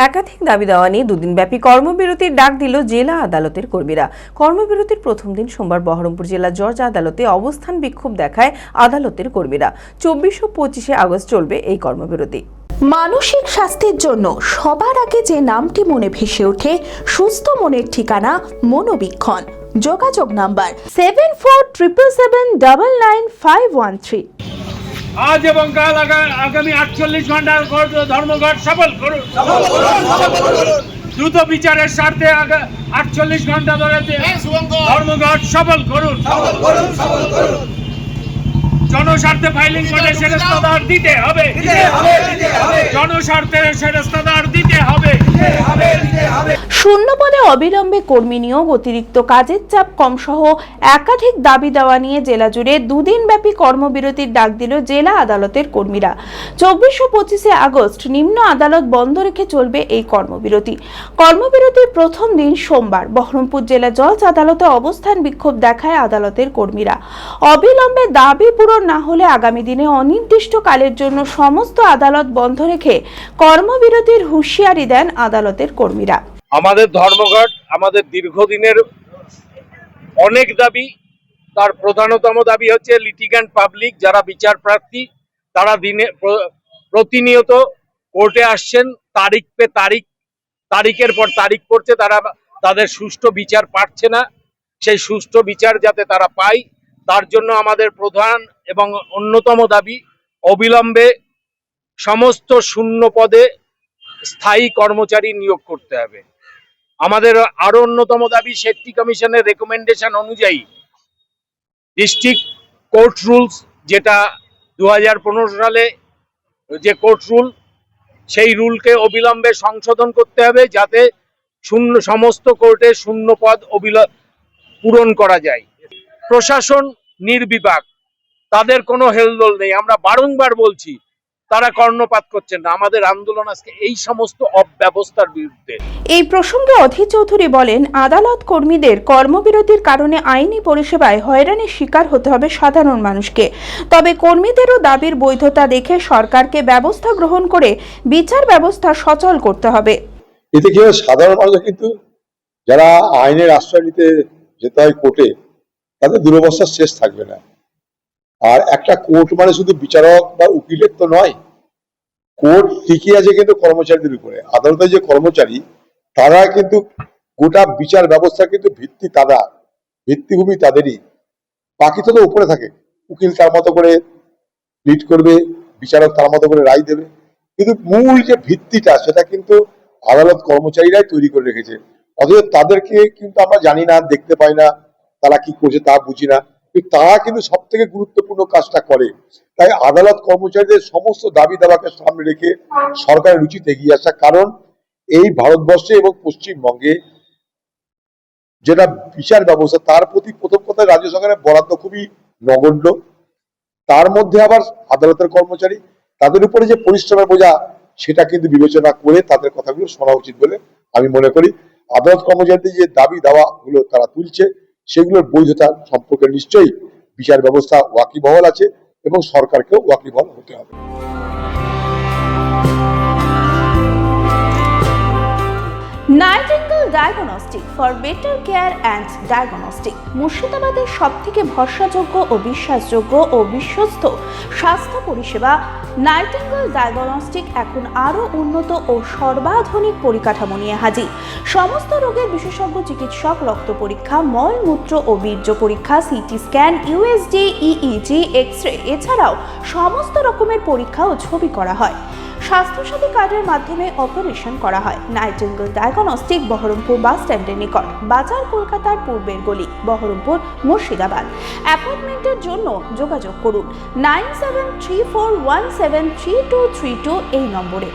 একাধিক দাবি দেওয়া নিয়ে দুদিনব্যাপী কর্মবিরতির ডাক দিল জেলা আদালতের কর্মীরা। কর্মবিরতির প্রথম দিন সোমবার বহরমপুর জেলা জজ আদালতে অবস্থান বিক্ষোভ দেখায় আদালতের কর্মীরা। 24 ও 25 আগস্ট চলবে এই কর্মবিরতি। মানসিক স্বাস্থ্যের জন্য সবার আগে যে নামটি মনে ভেসে ওঠে, সুস্থ মনের ঠিকানা মনোবীক্ষণ। যোগাযোগ নাম্বার 7477799513। আজ এবং কাল আগামী 48 ঘন্টার ধর্মঘট সফল করুন। দ্রুত বিচারের স্বার্থে 48 ঘন্টা ধরে ধর্মঘট সফল করুন। জনস্বার্থে ফাইলিং করে সেরেস্তাদার দিতে হবে। জনস্বার্থে সেরেস্তাদার দিতে হবে। শূন্য পদে অবিলম্বে কর্মী নিয়োগ, অতিরিক্ত কাজের চাপ কম সহ একাধিক দাবি দেওয়া নিয়ে জেলা জুড়ে দুদিনব্যাপী কর্মবিরতির ডাক দিল জেলা আদালতের কর্মীরা। 24 ও 25 আগস্ট নিম্ন আদালত বন্ধ রেখে চলবে এই কর্মবিরতি। কর্মবিরতির প্রথম দিন সোমবার বহরমপুর জেলা জজ আদালতে অবস্থান বিক্ষোভ দেখায় আদালতের কর্মীরা। অবিলম্বে দাবি পূরণ না হলে আগামী দিনে অনির্দিষ্টকালের জন্য সমস্ত আদালত বন্ধ রেখে কর্মবিরতির হুঁশিয়ারি দেন আদালতের কর্মীরা। আমাদের ধর্মঘট আমাদের দীর্ঘদিনের অনেক দাবি। তার প্রধানতম দাবি হচ্ছে লিটিগ্যান্ট পাবলিক যারা বিচার প্রার্থী, তারা প্রতিনিয়ত কোর্টে আসছেন, তারিখের পর তারিখ পড়ছে, তারা তাদের সুষ্ঠু বিচার পাচ্ছে না। সেই সুষ্ঠু বিচার যাতে তারা পায়, তার জন্য আমাদের প্রধান এবং অন্যতম দাবি অবিলম্বে সমস্ত শূন্য পদে স্থায়ী কর্মচারী নিয়োগ করতে হবে। আমাদের আরো অন্যতম দাবি সেফটি কমিশনের রেকমেন্ডেশন অনুযায়ী ডিস্ট্রিক্ট কোর্ট রুলস, যেটা 2015 সালে যে কোর্ট রুল, সেই রুলকে অবিলম্বে সংশোধন করতে হবে যাতে সমস্ত কোর্টে শূন্য পদ পূরণ করা যায়। প্রশাসন নির্বিবাক, তাদের কোনো হেলদোল নেই। আমরা বারংবার বলছি, তারা কর্ণপাত করছেন না। আমাদের আন্দোলন আজকে এই সমস্ত অব্যবস্থার বিরুদ্ধে। এই প্রসঙ্গে অধীর চৌধুরী বলেন, আদালত কর্মীদের কর্মবিরতির কারণে আইনি পরিষেবায় হয়রানির শিকার হতে হবে সাধারণ মানুষকে। তবে কর্মীদেরও দাবির বৈধতা দেখে সরকারকে ব্যবস্থা গ্রহণ করে বিচার ব্যবস্থা সচল করতে হবে। এতে কি হয়, সাধারণ মানুষ কিন্তু যারা আইনের আশ্রয় নিতে যেতে হয় কোর্টে, তাদের দুরবস্থার শেষ থাকবে না। আর একটা কোর্ট মানে শুধু বিচারক বা উকিলের তো নয়, কোর্ট টিকে আছে কিন্তু কর্মচারীদের উপরে। আদালতের যে কর্মচারী, তারা কিন্তু গোটা বিচার ব্যবস্থা কিন্তু ভিত্তিভূমি তাদেরই। বাকি তো উপরে থাকে, উকিল তার মতো করে লিড করবে, বিচারক তার মতো করে রায় দেবে, কিন্তু মূল যে ভিত্তিটা সেটা কিন্তু আদালত কর্মচারীরাই তৈরি করে রেখেছে। অথচ তাদেরকে কিন্তু আমরা জানি না, দেখতে পাই না, তারা কি করছে তা বুঝি না, তারা কিন্তু সব থেকে গুরুত্বপূর্ণ কাজটা করে। তাই আদালত কর্মচারীদের সমস্ত দাবি দাবাকে সামনে রেখে সরকারের উচিত এগিয়ে আসা। কারণ এই ভারতবর্ষে এবং পশ্চিমবঙ্গে যেটা বিচার ব্যবস্থা, তার প্রতি প্রথম কথা রাজ্য সরকারের বরাদ্দ খুবই নগণ্য। তার মধ্যে আবার আদালতের কর্মচারী, তাদের উপরে যে পরিশ্রমের বোঝা, সেটা কিন্তু বিবেচনা করে তাদের কথাগুলো শোনা উচিত বলে আমি মনে করি। আদালত কর্মচারীদের যে দাবি দাওয়া গুলো তারা তুলছে, সেগুলোর বৈধতা সম্পর্কে নিশ্চয়ই বিচার ব্যবস্থা ওয়াকিবহাল আছে এবং সরকারকেও ওয়াকিবহাল হতে হবে। Nightingale diagnostic for better care and diagnostic মুর্শিদাবাদের সবথেকে ভরসাযোগ্য ও বিশ্বাসযোগ্য ও বিশ্বস্ত স্বাস্থ্য পরিষেবা। নাইটিঙ্গেল ডায়াগনস্টিক এখন আরও উন্নত ও সর্বাধুনিক পরিকাঠামো নিয়ে হাজির। সমস্ত রোগের বিশেষজ্ঞ চিকিৎসক, রক্ত পরীক্ষা, মল মূত্র ও বীর্য পরীক্ষা, CT scan, USG, EEG, X-ray, এছাড়াও সমস্ত রকমের পরীক্ষা ও ছবি করা হয়। স্বাস্থ্যসাথী কার্ডের মাধ্যমে অপারেশন করা হয়। নাইটিঙ্গেল ডায়াগনস্টিক বহরমপুর বাস স্ট্যান্ডের নিকট, বাজার, কলকাতার পূর্বের গলি, বহরমপুর, মুর্শিদাবাদ। অ্যাপয়েন্টমেন্টের জন্য যোগাযোগ করুন 9734173232 এই নম্বরে।